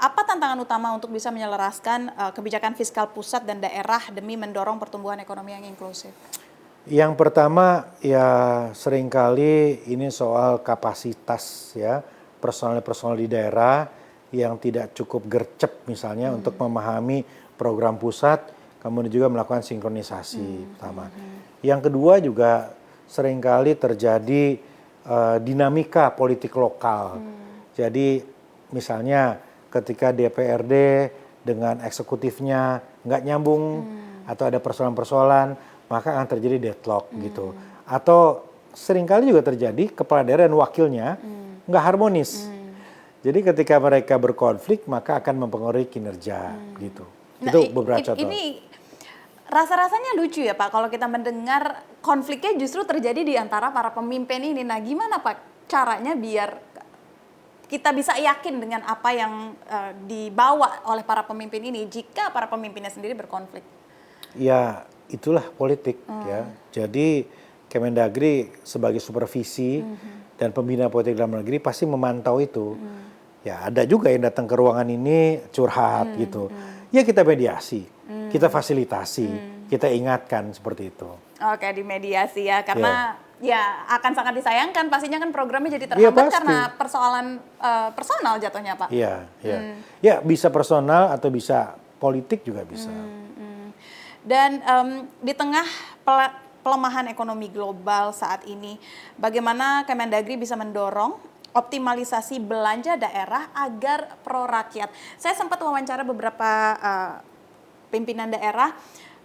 apa tantangan utama untuk bisa menyelaraskan kebijakan fiskal pusat dan daerah demi mendorong pertumbuhan ekonomi yang inklusif? Yang pertama ya seringkali ini soal kapasitas ya personal di daerah yang tidak cukup gercep misalnya untuk memahami program pusat, kemudian juga melakukan sinkronisasi pertama. Yang kedua juga seringkali terjadi dinamika politik lokal. Jadi misalnya ketika DPRD dengan eksekutifnya nggak nyambung atau ada persoalan-persoalan, maka akan terjadi deadlock gitu. Atau seringkali juga terjadi kepala daerah dan wakilnya nggak harmonis. Jadi ketika mereka berkonflik maka akan mempengaruhi kinerja gitu. Nah, Itu beberapa contoh. ini rasa-rasanya lucu ya Pak kalau kita mendengar konfliknya justru terjadi di antara para pemimpin ini. Nah, gimana Pak caranya biar kita bisa yakin dengan apa yang dibawa oleh para pemimpin ini jika para pemimpinnya sendiri berkonflik? Ya, itulah politik ya. Jadi Kemendagri sebagai supervisi dan pembina politik dalam negeri pasti memantau itu. Ya, ada juga yang datang ke ruangan ini curhat gitu. Ya kita mediasi, kita fasilitasi, kita ingatkan seperti itu. Oke, dimediasi ya, karena ya akan sangat disayangkan pastinya kan programnya jadi Iya, terhambat pasti. karena persoalan personal jatuhnya Pak. Iya, iya. Ya bisa personal atau bisa politik juga bisa. Dan di tengah pelemahan ekonomi global saat ini, bagaimana Kemendagri bisa mendorong optimalisasi belanja daerah agar pro rakyat? Saya sempat wawancara beberapa pimpinan daerah,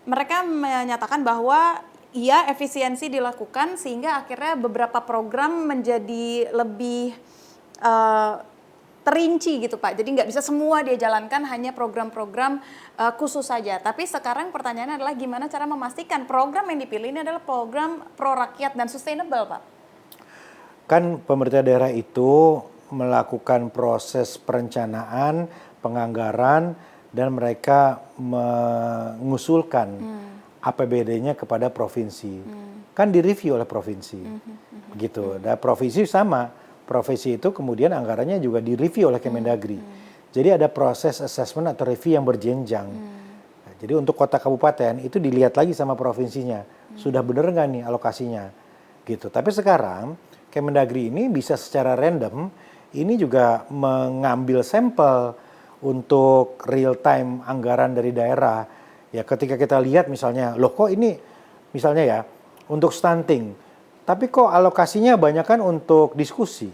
mereka menyatakan bahwa iya efisiensi dilakukan sehingga akhirnya beberapa program menjadi lebih terinci gitu Pak. Jadi nggak bisa semua dia jalankan hanya program-program khusus saja. Tapi sekarang pertanyaannya adalah gimana cara memastikan program yang dipilih ini adalah program pro rakyat dan sustainable Pak? Kan pemerintah daerah itu melakukan proses perencanaan, penganggaran, dan mereka mengusulkan APBD-nya kepada provinsi. Kan direview oleh provinsi. Begitu. Dan provinsi sama. Profesi itu kemudian anggarannya juga direview oleh Kemendagri. Jadi ada proses assessment atau review yang berjenjang. Nah, jadi untuk kota kabupaten itu dilihat lagi sama provinsinya. Sudah benar nggak nih alokasinya? Gitu. Tapi sekarang Kemendagri ini bisa secara random ini juga mengambil sampel untuk real time anggaran dari daerah. Ya ketika kita lihat misalnya, loh kok ini misalnya ya untuk stunting. Tapi kok alokasinya banyak kan untuk diskusi,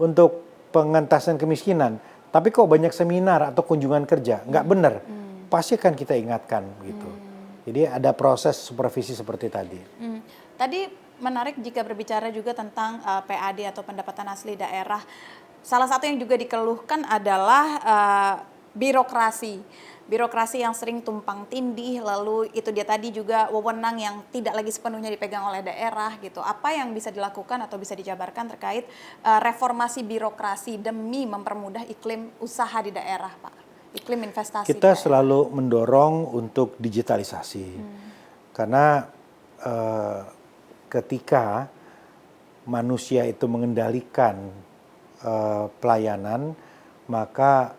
untuk pengentasan kemiskinan. Tapi kok banyak seminar atau kunjungan kerja, nggak benar. Pasti akan kita ingatkan gitu. Jadi ada proses supervisi seperti tadi. Tadi menarik jika berbicara juga tentang PAD atau pendapatan asli daerah. Salah satu yang juga dikeluhkan adalah birokrasi. Birokrasi yang sering tumpang tindih, lalu itu dia tadi juga wewenang yang tidak lagi sepenuhnya dipegang oleh daerah gitu. Apa yang bisa dilakukan atau bisa dijabarkan terkait reformasi birokrasi demi mempermudah iklim usaha di daerah, Pak? Iklim investasi. Kita selalu mendorong untuk digitalisasi. Karena ketika manusia itu mengendalikan pelayanan, maka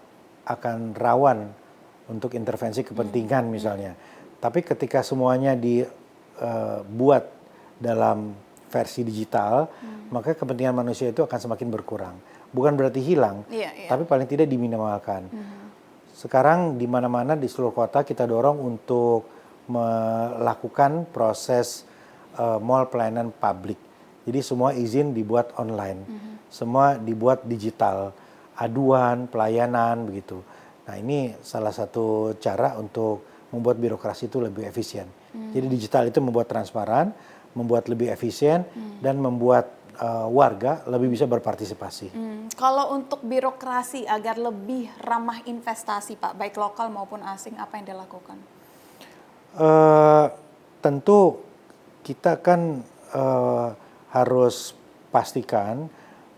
akan rawan untuk intervensi kepentingan misalnya. Tapi ketika semuanya dibuat dalam versi digital, maka kepentingan manusia itu akan semakin berkurang. Bukan berarti hilang, tapi paling tidak diminimalkan. Sekarang di mana-mana di seluruh kota kita dorong untuk melakukan proses mall pelayanan publik. Jadi semua izin dibuat online, semua dibuat digital, aduan, pelayanan begitu. Nah ini salah satu cara untuk membuat birokrasi itu lebih efisien. Jadi digital itu membuat transparan, membuat lebih efisien, dan membuat warga lebih bisa berpartisipasi. Kalau untuk birokrasi agar lebih ramah investasi Pak, baik lokal maupun asing, apa yang dilakukan? Tentu kita kan harus pastikan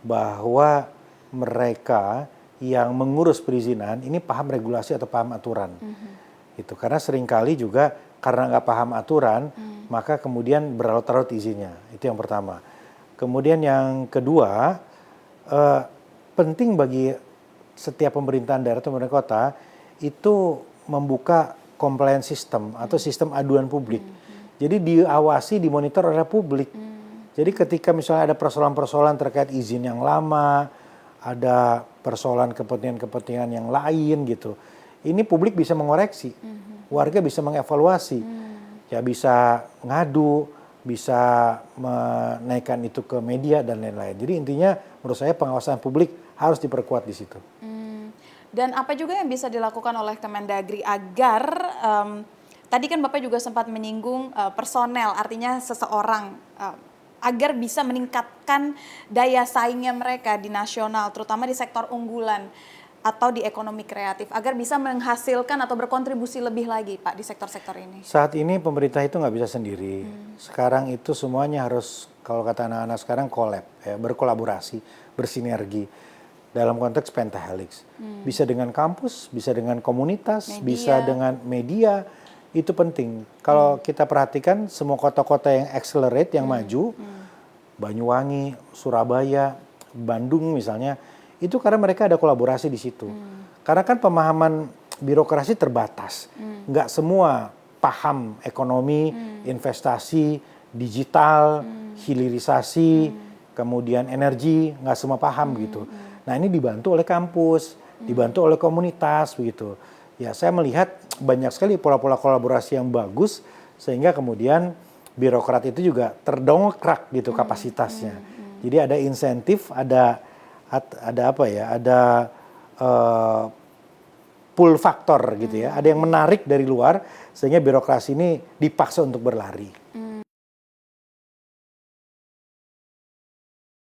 bahwa mereka yang mengurus perizinan ini paham regulasi atau paham aturan. Gitu. Karena seringkali juga karena nggak paham aturan, maka kemudian berlarut-larut izinnya. Itu yang pertama. Kemudian yang kedua, penting bagi setiap pemerintahan daerah atau pemerintah kota itu membuka compliance system atau sistem aduan publik. Jadi diawasi, dimonitor oleh publik. Jadi ketika misalnya ada persoalan-persoalan terkait izin yang lama, ada persoalan kepentingan-kepentingan yang lain gitu. Ini publik bisa mengoreksi, warga bisa mengevaluasi, ya bisa ngadu, bisa menaikkan itu ke media dan lain-lain. Jadi intinya menurut saya pengawasan publik harus diperkuat di situ. Dan apa juga yang bisa dilakukan oleh Kemendagri agar tadi kan Bapak juga sempat menyinggung personel, artinya seseorang agar bisa meningkatkan daya saingnya mereka di nasional, terutama di sektor unggulan atau di ekonomi kreatif, agar bisa menghasilkan atau berkontribusi lebih lagi, Pak, di sektor-sektor ini. Saat ini pemerintah itu nggak bisa sendiri. Sekarang itu semuanya harus, kalau kata anak-anak sekarang, collab, ya, berkolaborasi, bersinergi. Dalam konteks Pentahelix. Bisa dengan kampus, bisa dengan komunitas, bisa dengan media. Itu penting. Kalau kita perhatikan semua kota-kota yang accelerate, yang maju, Banyuwangi, Surabaya, Bandung misalnya, itu karena mereka ada kolaborasi di situ. Karena kan pemahaman birokrasi terbatas. Nggak semua paham ekonomi, investasi, digital, hilirisasi, kemudian energi, nggak semua paham gitu. Nah ini dibantu oleh kampus, dibantu oleh komunitas begitu. Ya saya melihat banyak sekali pola-pola kolaborasi yang bagus sehingga kemudian birokrat itu juga terdongkrak gitu kapasitasnya. Jadi ada insentif, ada apa ya, ada pull faktor gitu ya, ada yang menarik dari luar sehingga birokrasi ini dipaksa untuk berlari.